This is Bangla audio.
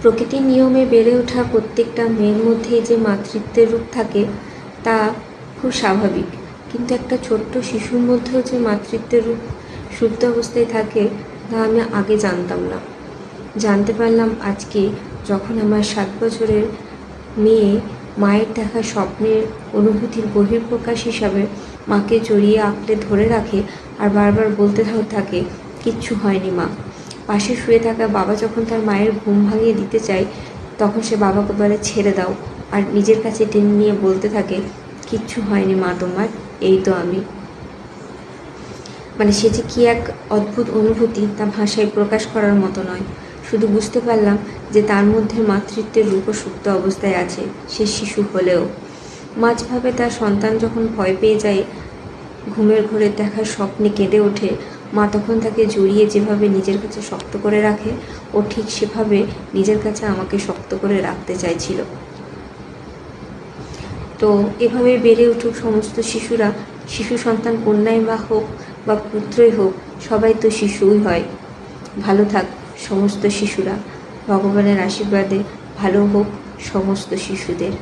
প্রকৃতির নিয়মে বেড়ে ওঠা প্রত্যেকটা মেয়ের মধ্যেই যে মাতৃত্বের রূপ থাকে তা খুব স্বাভাবিক, কিন্তু একটা ছোট্ট শিশুর মধ্যেও যে মাতৃত্বের রূপ সুপ্ত অবস্থায় থাকে তা আমি আগে জানতাম না। জানতে পারলাম আজকে, যখন আমার 7 বছরের মেয়ে মায়ের দেখা স্বপ্নের অনুভূতির বহিঃপ্রকাশ হিসাবে মাকে জড়িয়ে আঁকড়ে ধরে রাখে আর বারবার বলতে থাকে, কিচ্ছু হয়নি মা। পাশে শুয়ে থাকা বাবা যখন তার মায়ের ঘুম ভাঙিয়ে দিতে চায়, তখন সে বাবাকে বলে ছেড়ে দাও, আর নিজের কাছে টেনে নিয়ে বলতে থাকে, কিচ্ছু হয়নি মা তোমার, এই তো আমি। মানে সে যে কী এক অদ্ভুত অনুভূতি তা ভাষায় প্রকাশ করার মতো নয়। শুধু বুঝতে পারলাম যে তার মধ্যে মাতৃত্বের রূপও সুপ্ত অবস্থায় আছে, সে শিশু হলেও। মাঝভাবে তার সন্তান যখন ভয় পেয়ে যায়, ঘুমের ঘোরে দেখার স্বপ্নে কেঁদে ওঠে, মা তখন তাকে জড়িয়ে যেভাবে নিজের কাছে শক্ত করে রাখে, ও ঠিক সেভাবে নিজের কাছে আমাকে শক্ত করে রাখতে চাইছিল। তো এভাবে বেড়ে উঠুক সমস্ত শিশুরা, শিশু সন্তান কন্যাই বা হোক বা পুত্রই হোক, সবাই তো শিশুই হয়। ভালো থাক সমস্ত শিশুরা, ভগবানের আশীর্বাদে ভালো হোক সমস্ত শিশুদের।